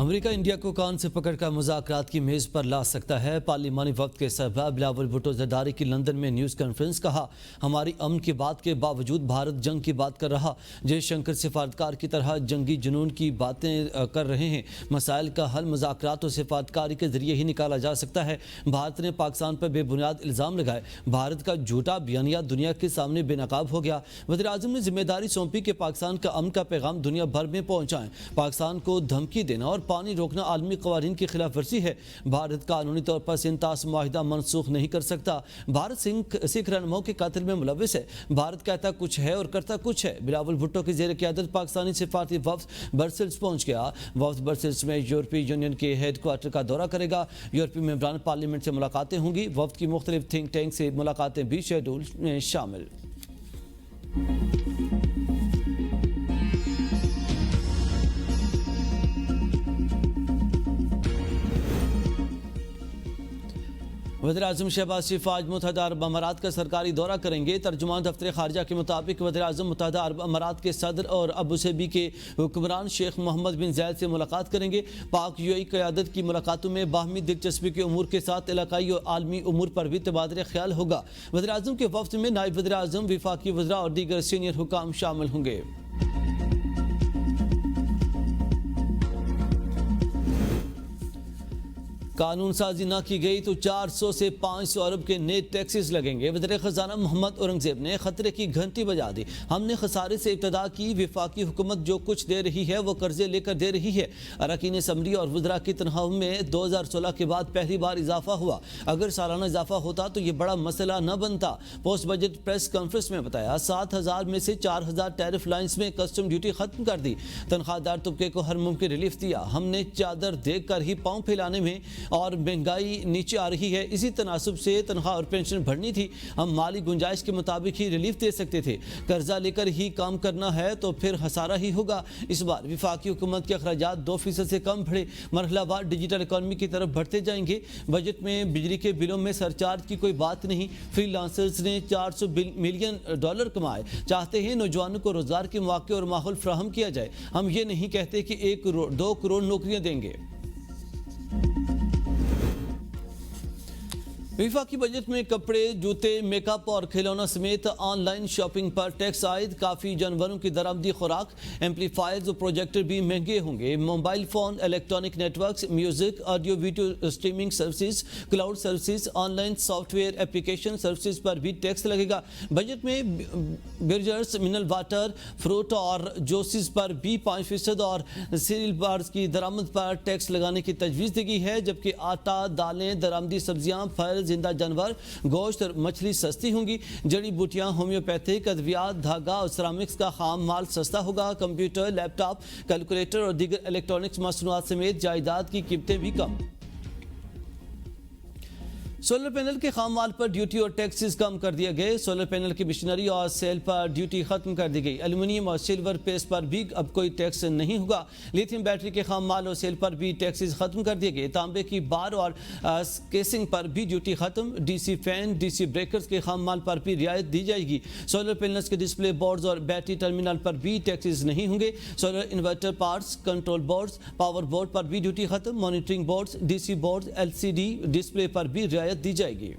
امریکہ India کو کان سے پکڑ کر مذاکرات کی میز پر لا سکتا ہے۔ پارلیمانی وفد کے سربراہ بلاول بھٹو زرداری کی لندن میں نیوز کانفرنس۔ کہا، ہماری امن کی بات کے باوجود بھارت جنگ کی بات کر رہا۔ جے شنکر سفارتکار کی طرح جنگی جنون کی باتیں کر رہے ہیں۔ مسائل کا حل مذاکرات اور سفارتکاری کے ذریعے ہی نکالا جا سکتا ہے۔ بھارت نے پاکستان پر بے بنیاد الزام لگائے۔ بھارت کا جھوٹا بیانیہ دنیا کے سامنے بے نقاب ہو گیا۔ وزیر اعظم نے ذمہ داری سونپی کہ پاکستان کا امن کا پیغام دنیا بھر میں پہنچائیں۔ پاکستان کو دھمکی دینا اور پانی روکنا عالمی قوانین کی خلاف ورزی ہے۔ بھارت قانونی طور پر سنتاس معاہدہ منسوخ نہیں کر سکتا۔ بھارت سکھ رہنماؤں کے قتل میں ملوث ہے۔ بھارت کہتا کچھ ہے اور کرتا کچھ ہے۔ بلاول بھٹو کی زیر قیادت پاکستانی سفارتی وفد برسلز پہنچ گیا۔ وفد برسلز میں یورپی یونین کے ہیڈ کوارٹر کا دورہ کرے گا۔ یورپی ممبران پارلیمنٹ سے ملاقاتیں ہوں گی۔ وفد کی مختلف تھنک ٹینک سے ملاقاتیں بھی شیڈول میں شامل۔ وزیر اعظم شہباز شریف آج متحدہ عرب امارات کا سرکاری دورہ کریں گے۔ ترجمان دفتر خارجہ کے مطابق وزیر اعظم متحدہ عرب امارات کے صدر اور ابوظہبی کے حکمران شیخ محمد بن زاید سے ملاقات کریں گے۔ پاک یو اے ای قیادت کی ملاقاتوں میں باہمی دلچسپی کے امور کے ساتھ علاقائی اور عالمی امور پر بھی تبادلہ خیال ہوگا۔ وزیر اعظم کے وفد میں نائب وزیر اعظم، وفاقی وزراء اور دیگر سینئر حکام شامل ہوں گے۔ قانون سازی نہ کی گئی تو 400 سے 500 ارب کے نئے ٹیکسز لگیں گے۔ وزیر خزانہ محمد اورنگزیب نے خطرے کی گھنٹی بجا دی۔ ہم نے خسارے سے ابتدا کی۔ وفاقی حکومت جو کچھ دے رہی ہے وہ قرضے لے کر دے رہی ہے۔ اراکین اسمبلی اور وزراء کی تنخواہوں میں 2016 کے بعد پہلی بار اضافہ ہوا۔ اگر سالانہ اضافہ ہوتا تو یہ بڑا مسئلہ نہ بنتا۔ پوسٹ بجٹ پریس کانفرنس میں بتایا، 7,000 میں سے 4,000 ٹیرف لائنز میں کسٹم ڈیوٹی ختم کر دی۔ تنخواہ دار طبقے کو ہر ممکن ریلیف دیا۔ ہم نے چادر دیکھ کر ہی پاؤں پھیلانے میں اور مہنگائی نیچے آ رہی ہے، اسی تناسب سے تنخواہ اور پینشن بڑھنی تھی۔ ہم مالی گنجائش کے مطابق ہی ریلیف دے سکتے تھے۔ قرضہ لے کر ہی کام کرنا ہے تو پھر خسارہ ہی ہوگا۔ اس بار وفاقی حکومت کے اخراجات 2% سے کم بڑھے۔ مرحلہ وار ڈیجیٹل اکانومی کی طرف بڑھتے جائیں گے۔ بجٹ میں بجلی کے بلوں میں سرچارج کی کوئی بات نہیں۔ فری لانسرز نے $400 ملین کمائے۔ چاہتے ہیں نوجوانوں کو روزگار کے مواقع اور ماحول فراہم کیا جائے۔ ہم یہ نہیں کہتے کہ 2 کروڑ نوکریاں دیں گے۔ وفاقی بجٹ میں کپڑے، جوتے، میک اپ اور کھلونا سمیت آن لائن شاپنگ پر ٹیکس عائد۔ کافی جانوروں کی درآمدی خوراک، ایمپلیفائرز اور پروجیکٹر بھی مہنگے ہوں گے۔ Mobile phone, electronic networks, music, audio video streaming services, cloud services, online software application services پر بھی ٹیکس لگے گا۔ بجٹ میں بیوریجز، منرل واٹر، فروٹ اور جوسز پر بھی 5% اور سیریل بارز کی درآمد پر ٹیکس لگانے کی تجویز دی گئی ہے، جبکہ آٹا، دالیں، درآمدی سبزیاں، پھل، زندہ جانور، گوشت اور مچھلی سستی ہوں گی۔ جڑی بوٹیاں، ہومیوپیتھک ادویات، دھاگا اور سیرامکس کا خام مال سستا ہوگا۔ کمپیوٹر، لیپ ٹاپ، کیلکولیٹر اور دیگر الیکٹرانکس مصنوعات سمیت جائیداد کی قیمتیں بھی کم۔ سولر پینل کے خام مال پر ڈیوٹی اور ٹیکسز کم کر دیے گئے۔ سولر پینل کی مشینری اور سیل پر ڈیوٹی ختم کر دی گئی۔ ایلومینیم اور سلور پیس پر بھی اب کوئی ٹیکس نہیں ہوگا۔ لیتھیم بیٹری کے خام مال اور سیل پر بھی ٹیکسز ختم کر دیے گئے۔ تانبے کی بار اور کیسنگ پر بھی ڈیوٹی ختم۔ D C fan, D C breakers کے خام مال پر بھی رعایت دی جائے گی۔ سولر پینلز کے ڈسپلے بورڈز اور بیٹری ٹرمینل پر بھی ٹیکسز نہیں ہوں گے۔ Solar inverter parts, control boards, power board پر بھی ڈیوٹی ختم۔ Monitoring boards, D C boards, LCD display پر بھی رعایت دی جائے گی۔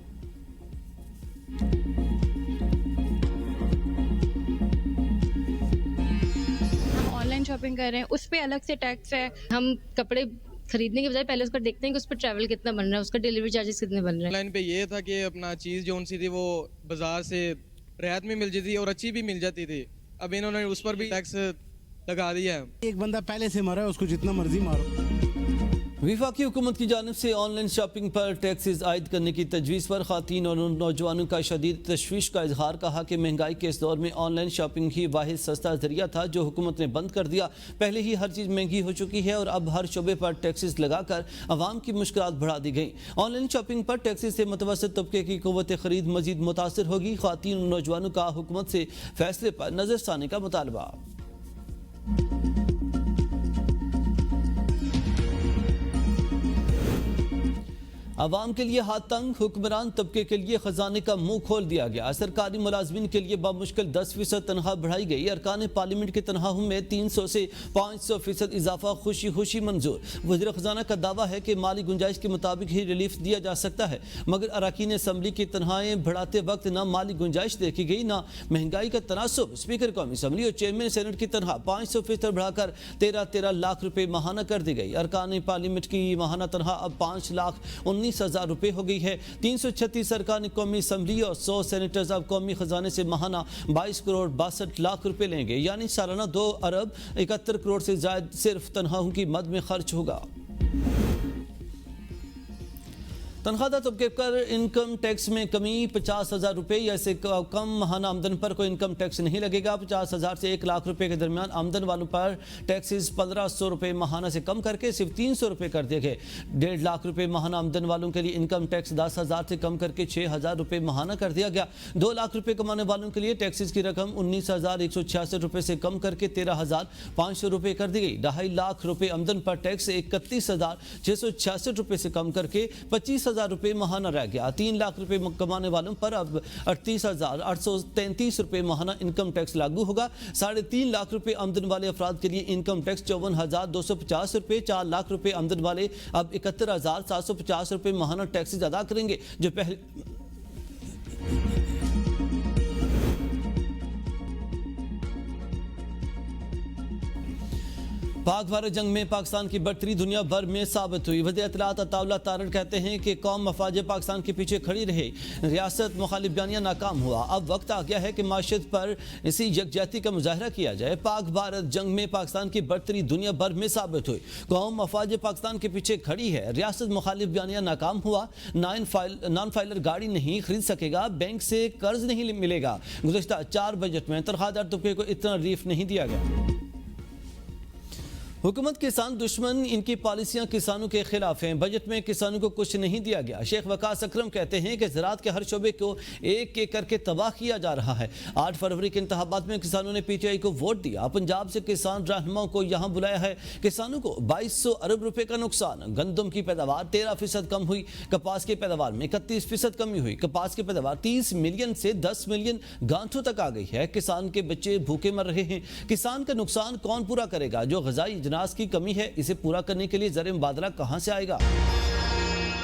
آن لائن شاپنگ کر رہے ہیں، اس پہ الگ سے ٹیکس ہے۔ ہم کپڑے خریدنے کے بجائے پہلے اس پر دیکھتے ہیں کہ اس پر ٹریول کتنا بن رہا ہے، اس کا ڈیلیوری چارجز کتنے بن رہے ہیں۔ آن لائن پہ یہ تھا کہ اپنا چیز جو ان سی تھی وہ بازار سے رعایت میں مل جاتی تھی اور اچھی بھی مل جاتی تھی۔ اب انہوں نے اس پر بھی ٹیکس لگا دیا ہے۔ ایک بندہ پہلے سے مرا ہے، اس کو جتنا مرضی مارو۔ وفاقی حکومت کی جانب سے on line shopping per taxes عائد کرنے کی تجویز پر خواتین اور نوجوانوں کا شدید تشویش کا اظہار۔ کہا کہ مہنگائی کے اس دور میں آن لائن شاپنگ ہی واحد سستا ذریعہ تھا جو حکومت نے بند کر دیا۔ پہلے ہی ہر چیز مہنگی ہو چکی ہے اور اب ہر شعبے پر ٹیکسز لگا کر عوام کی مشکلات بڑھا دی گئیں۔ On line shopping per taxes سے متوسط طبقے کی قوت خرید مزید متاثر ہوگی۔ خواتین اور نوجوانوں کا حکومت سے فیصلے پر نظر ثانی کا مطالبہ۔ عوام کے لیے ہاتھ تنگ، حکمران طبقے کے لیے خزانے کا منہ کھول دیا گیا۔ سرکاری ملازمین کے لیے بمشکل 10% تنخواہ بڑھائی گئی۔ ارکان پارلیمنٹ کی تنخواہوں میں 300 سے 500% اضافہ خوشی خوشی منظور۔ وزیر خزانہ کا دعویٰ ہے کہ مالی گنجائش کے مطابق ہی ریلیف دیا جا سکتا ہے، مگر اراکین اسمبلی کی تنخواہیں بڑھاتے وقت نہ مالی گنجائش دیکھی گئی نہ مہنگائی کا تناسب۔ اسپیکر قومی اسمبلی اور چیئرمین سینٹ کی تنخواہ 500% بڑھا کر 13 لاکھ روپے ماہانہ کر دی گئی۔ ارکان پارلیمنٹ کی ماہانہ تنخواہ اب 5,19,000 روپے ہو گئی ہے۔ 336 ارکان قومی اسمبلی اور 100 سینیٹرز اب قومی خزانے سے ماہانہ 22 کروڑ 62 لاکھ روپے لیں گے، یعنی سالانہ 2 ارب 71 کروڑ سے زائد صرف تنخواہوں کی مد میں خرچ ہوگا۔ تنخواہ دار طبقے پر انکم ٹیکس میں کمی 50,000 روپے یا اس سے کم ماہانہ آمدن پر کوئی انکم ٹیکس نہیں لگے گا۔ 50,000 سے 1 لاکھ روپے کے درمیان آمدن والوں پر ٹیکسز 1,500 روپے ماہانہ سے کم کر کے صرف 300 روپے کر دیے گئے۔ 1.5 لاکھ روپے ماہانہ آمدن والوں کے لیے انکم ٹیکس 10,000 سے کم کر کے 6,000 روپے ماہانہ کر دیا گیا۔ 2 لاکھ روپے کمانے والوں کے لیے ٹیکسز کی رقم 19,166 روپے سے کم کر کے 13,500 روپے کر دی گئی۔ 2.5 لاکھ روپے آمدن پر ٹیکس 31,666 روپے سے کم کر کے 25,000 روپے ماہانہ رہ گیا۔ 3 لاکھ روپے کمانے والوں پر اب 38,833 روپے ماہانہ انکم ٹیکس لاگو ہوگا۔ 3.5 لاکھ روپے آمدن والے افراد کے لیے انکم ٹیکس 54,250 روپے۔ 4 لاکھ روپے آمدن والے اب 71,750 روپے ماہانہ ٹیکسز ادا کریں گے، جو پہلے پاک بھارت جنگ میں پاکستان کی برتری دنیا بھر میں ثابت ہوئی۔ وزیر اطلاعات عطا اللہ تارڑ کہتے ہیں کہ قوم مفاد پاکستان کے پیچھے کھڑی رہے، ریاست مخالف بیانیہ ناکام ہوا۔ اب وقت آ گیا ہے کہ معیشت پر اسی یکجہتی کا مظاہرہ کیا جائے۔ پاک بھارت جنگ میں پاکستان کی برتری دنیا بھر میں ثابت ہوئی، قوم مفاد پاکستان کے پیچھے کھڑی ہے، ریاست مخالف بیانیہ ناکام ہوا، نان فائلر گاڑی نہیں خرید سکے گا، بینک سے قرض نہیں ملے گا۔ گزشتہ 4 بجٹ میں تنخواہ دار طبقے کو اتنا ریلیف نہیں دیا گیا۔ حکومت کسان دشمن، ان کی پالیسیاں کسانوں کے خلاف ہیں، بجٹ میں کسانوں کو کچھ نہیں دیا گیا۔ شیخ وقاص اکرم کہتے ہیں کہ زراعت کے ہر شعبے کو ایک ایک کر کے تباہ کیا جا رہا ہے۔ 8 فروری کے انتخابات میں کسانوں نے پی ٹی آئی کو ووٹ دیا۔ پنجاب سے کسان رہنماؤں کو یہاں بلایا ہے۔ کسانوں کو 2200 ارب روپے کا نقصان، گندم کی پیداوار 13% کم ہوئی، کپاس کی پیداوار میں 31% کمی ہوئی، کپاس کی پیداوار 30 ملین سے 10 ملین گانٹھوں تک آ گئی ہے۔ کسان کے بچے بھوکے مر رہے ہیں۔ کسان کا نقصان کون پورا کرے گا؟ جو غذائی اجناس کی کمی ہے، اسے پورا کرنے کے لیے زر مبادلہ کہاں سے آئے گا؟